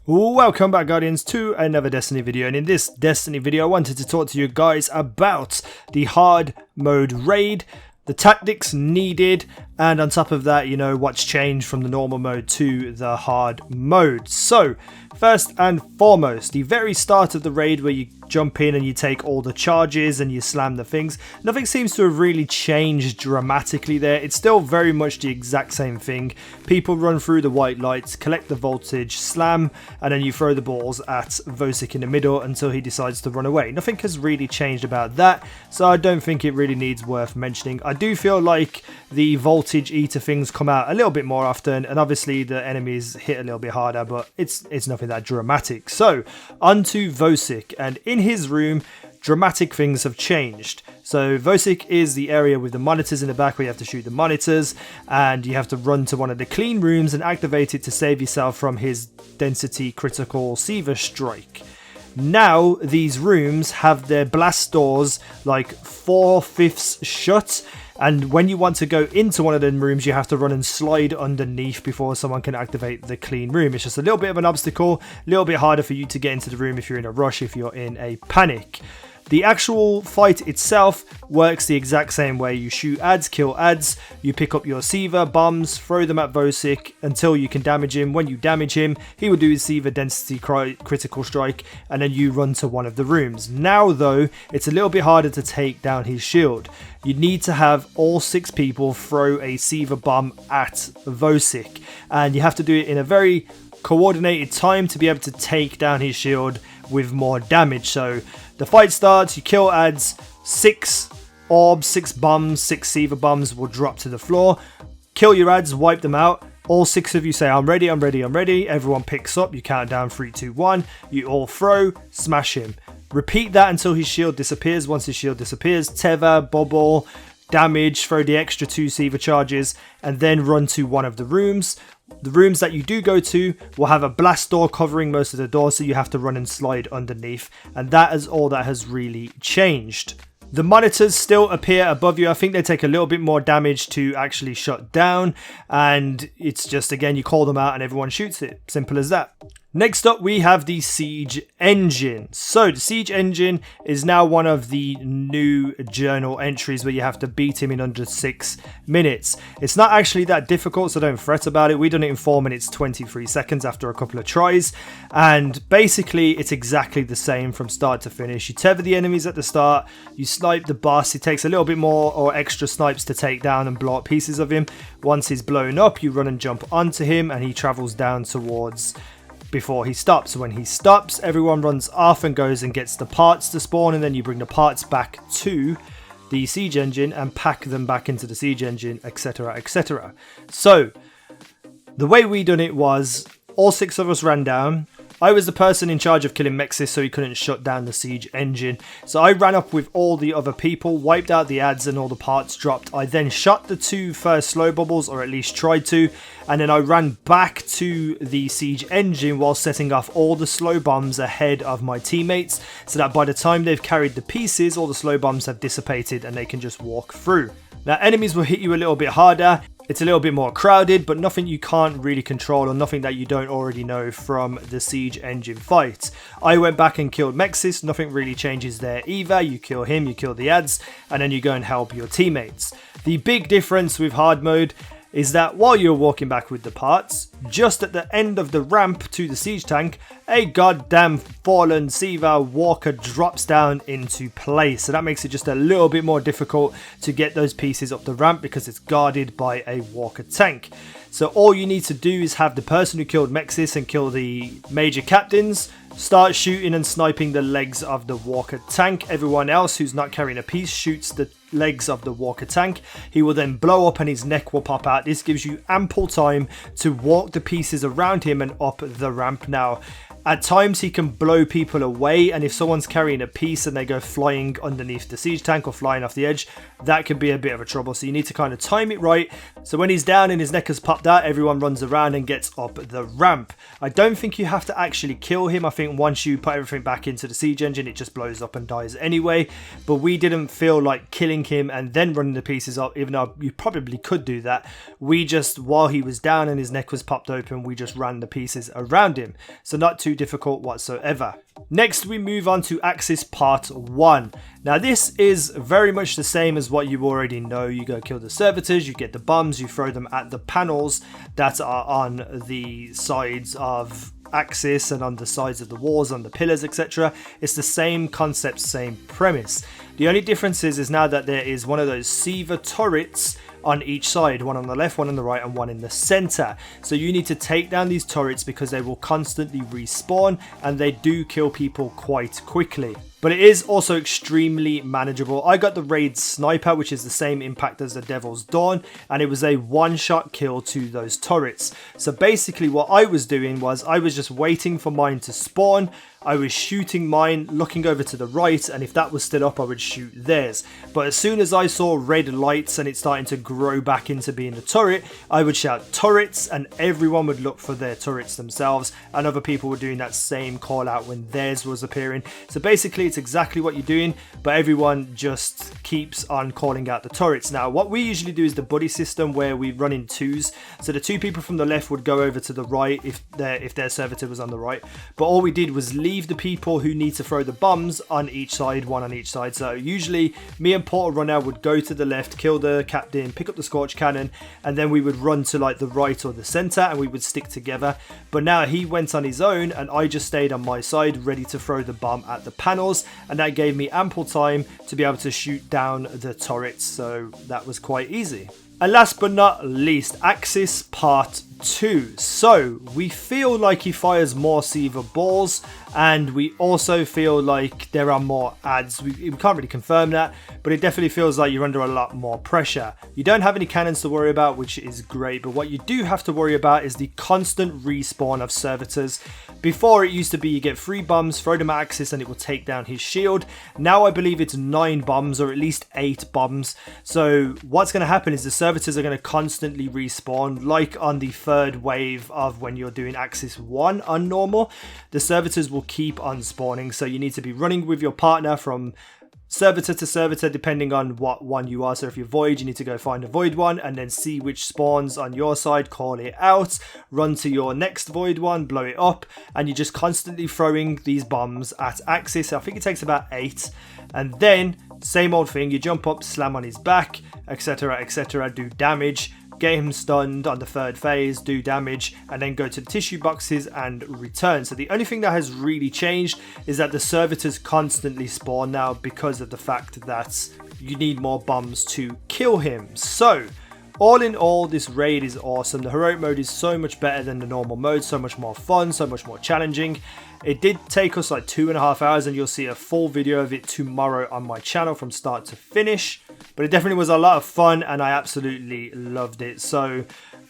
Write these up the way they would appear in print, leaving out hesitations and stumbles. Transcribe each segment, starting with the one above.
Welcome back, Guardians, to another Destiny video, and in this Destiny video I wanted to talk to you guys about the hard mode raid, the tactics needed, and on top of that, you know, what's changed from the normal mode to the hard mode. So first and foremost, the very start of the raid where you jump in and you take all the charges and you slam the things, nothing seems to have really changed dramatically there. It's still very much the exact same thing. People run through the white lights, collect the voltage, slam, and then you throw the balls at Vosik in the middle until he decides to run away. Nothing has really changed about that, so I don't think it really needs worth mentioning. I do feel like the voltage eater things come out a little bit more often, and obviously the enemies hit a little bit harder, but it's nothing that dramatic. So onto Vosik, and in his room dramatic things have changed. So Vosik is the area with the monitors in the back where you have to shoot the monitors, and you have to run to one of the clean rooms and activate it to save yourself from his density critical Seaver strike. Now these rooms have their blast doors like 4/5 shut, and when you want to go into one of them rooms you have to run and slide underneath before someone can activate the clean room. It's just a little bit of an obstacle, a little bit harder for you to get into the room if you're in a rush, if you're in a panic. The actual fight itself works the exact same way. You shoot ads, kill ads, you pick up your Seaver bombs, throw them at Vosik until you can damage him. When you damage him, he will do his Seaver density critical strike, and then you run to one of the rooms. Now though, it's a little bit harder to take down his shield. You need to have all 6 people throw a Seaver bomb at Vosik, and you have to do it in a very coordinated time to be able to take down his shield with more damage. So the fight starts, you kill ads, 6 orbs, 6 bombs, 6 Seaver bombs will drop to the floor. Kill your ads, wipe them out. All 6 of you say, I'm ready, I'm ready, I'm ready. Everyone picks up, you count down 3, 2, 1. You all throw, smash him. Repeat that until his shield disappears. Once his shield disappears, tether, bubble, damage, throw the extra 2 Seaver charges, and then run to one of the rooms. The rooms that you do go to will have a blast door covering most of the doors, so you have to run and slide underneath, and that is all that has really changed. The monitors still appear above you. I think they take a little bit more damage to actually shut down, and it's just, again, you call them out and everyone shoots it. Simple as that. Next up, we have the Siege Engine. So the Siege Engine is now one of the new journal entries where you have to beat him in under 6 minutes. It's not actually that difficult, so don't fret about it. We done it in 4 minutes 23 seconds after a couple of tries, and basically it's exactly the same from start to finish. You tether the enemies at the start, you snipe the boss. It takes a little bit more or extra snipes to take down and blow up pieces of him. Once he's blown up, you run and jump onto him, and he travels down towards before he stops. When he stops, everyone runs off and goes and gets the parts to spawn, and then you bring the parts back to the Siege Engine and pack them back into the Siege Engine, etc, etc. So the way we done it was all 6 of us ran down. I was the person in charge of killing Aksis, so he couldn't shut down the Siege Engine. So I ran up with all the other people, wiped out the ads, and all the parts dropped. I then shot the 2 first slow bubbles, or at least tried to, and then I ran back to the Siege Engine while setting off all the slow bombs ahead of my teammates, so that by the time they've carried the pieces, all the slow bombs have dissipated and they can just walk through. Now, enemies will hit you a little bit harder. It's a little bit more crowded, but nothing you can't really control, or nothing that you don't already know from the Siege Engine fight. I went back and killed Aksis. Nothing really changes there either. You kill him, you kill the ads, and then you go and help your teammates. The big difference with hard mode is that while you're walking back with the parts, just at the end of the ramp to the siege tank, a goddamn fallen Seaver walker drops down into place. So that makes it just a little bit more difficult to get those pieces up the ramp because it's guarded by a walker tank. So all you need to do is have the person who killed Aksis and kill the major captains start shooting and sniping the legs of the walker tank. Everyone else who's not carrying a piece shoots the legs of the walker tank. He will then blow up and his neck will pop out. This gives you ample time to walk the pieces around him and up the ramp. Now, at times he can blow people away, and if someone's carrying a piece and they go flying underneath the siege tank or flying off the edge, that could be a bit of a trouble. So you need to kind of time it right. So when he's down and his neck has popped out, everyone runs around and gets up the ramp. I don't think you have to actually kill him. I think everything. Once you put everything back into the siege engine, it just blows up and dies anyway. But we didn't feel like killing him and then running the pieces up, even though you probably could do that. We just, while he was down and his neck was popped open, we just ran the pieces around him. So not too difficult whatsoever. Next, we move on to Aksis Part 1. Now, this is very much the same as what you already know. You go kill the servitors, you get the bombs, you throw them at the panels that are on the sides of Aksis and on the sides of the walls, on the pillars, etc. It's the same concept, same premise. The only difference is now that there is one of those Seaver turrets on each side, one on the left, one on the right, and one in the center. So you need to take down these turrets because they will constantly respawn and they do kill people quite quickly. But it is also extremely manageable. I got the raid sniper, which is the same impact as the Devil's Dawn, and it was a one-shot kill to those turrets. So basically what I was doing was I was just waiting for mine to spawn. I was shooting mine, looking over to the right, and if that was still up, I would shoot theirs. But as soon as I saw red lights and it starting to grow back into being a turret, I would shout turrets, and everyone would look for their turrets themselves, and other people were doing that same call out when theirs was appearing. So basically, it's exactly what you're doing, but everyone just keeps on calling out the turrets. Now, what we usually do is the buddy system where we run in twos. So the two people from the left would go over to the right if their servitor was on the right. But all we did was leave the people who need to throw the bombs on each side, one on each side. So usually me and Portal Runner would go to the left, kill the captain, pick up the Scorch Cannon, and then we would run to like the right or the center and we would stick together. But now he went on his own and I just stayed on my side ready to throw the bomb at the panels, and that gave me ample time to be able to shoot down the turrets, so that was quite easy. And last but not least, Aksis Part 2. So we feel like he fires more Seaver balls, and we also feel like there are more ads. We can't really confirm that, but it definitely feels like you're under a lot more pressure. You don't have any cannons to worry about, which is great, but what you do have to worry about is the constant respawn of servitors. Before, it used to be you get 3 bombs, throw them at Aksis and it will take down his shield. Now I believe it's 9 bombs, or at least 8 bombs. So what's going to happen is the servitors are going to constantly respawn, like on the third wave of when you're doing Aksis 1 on normal. The servitors will keep on spawning, so you need to be running with your partner from servitor to servitor depending on what one you are. So if you're void, you need to go find a void one and then see which spawns on your side, call it out, run to your next void one, blow it up, and you're just constantly throwing these bombs at Aksis. I think it takes about 8, and then same old thing, you jump up, slam on his back, etc, etc, do damage, get him stunned on the third phase, do damage, and then go to the tissue boxes and return. So the only thing that has really changed is that the servitors constantly spawn now because of the fact that you need more bombs to kill him. So all in all, this raid is awesome. The heroic mode is so much better than the normal mode, so much more fun, so much more challenging. It did take us like 2.5 hours, and you'll see a full video of it tomorrow on my channel from start to finish. But it definitely was a lot of fun and I absolutely loved it. So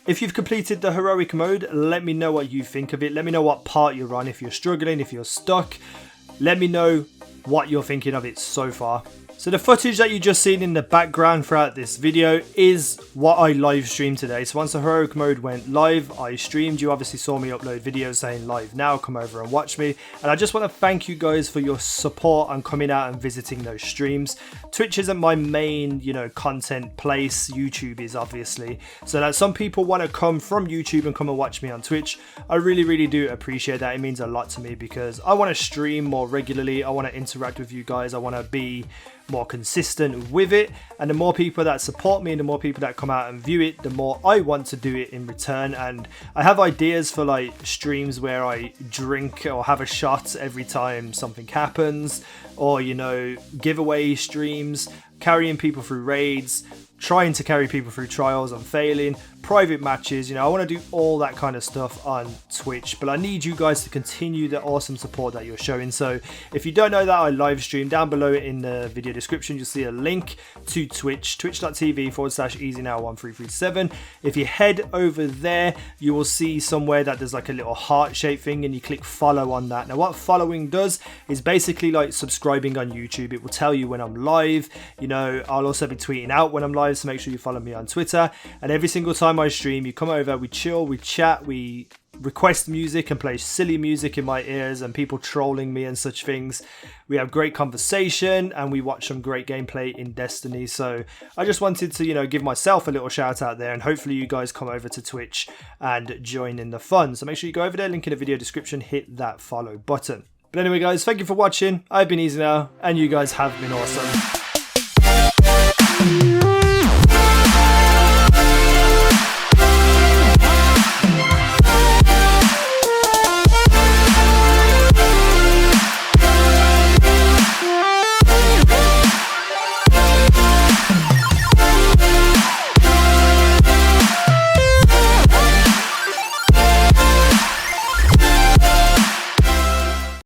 if you've completed the heroic mode, let me know what you think of it. Let me know what part you're on. If you're struggling, if you're stuck, let me know what you're thinking of it so far. So the footage that you just seen in the background throughout this video is what I live streamed today. So once the heroic mode went live, I streamed. You obviously saw me upload videos saying live now, come over and watch me. And I just want to thank you guys for your support on coming out and visiting those streams. Twitch isn't my main, content place. YouTube is obviously. So that some people want to come from YouTube and come and watch me on Twitch, I really, really do appreciate that. It means a lot to me because I want to stream more regularly. I want to interact with you guys. I want to be more consistent with it, and the more people that support me and the more people that come out and view it, the more I want to do it in return. And I have ideas for like streams where I drink or have a shot every time something happens, or giveaway streams, carrying people through raids, trying to carry people through trials and failing, private matches. I want to do all that kind of stuff on Twitch, but I need you guys to continue the awesome support that you're showing. So if you don't know that I live stream, down below in the video description you'll see a link to Twitch, twitch.tv/easynow1337. If you head over there, you will see somewhere that there's like a little heart shaped thing, and you click follow on that. Now what following does is basically like subscribing on YouTube. It will tell you when I'm live. I'll also be tweeting out when I'm live, so make sure you follow me on Twitter. And every single time I stream, you come over, we chill, we chat, we request music and play silly music in my ears and people trolling me and such things. We have great conversation and we watch some great gameplay in Destiny. So I just wanted to, you know, give myself a little shout out there, and hopefully you guys come over to Twitch and join in the fun. So make sure you go over there, link in the video description, hit that follow button. But anyway guys, thank you for watching. I've been easynow and you guys have been awesome.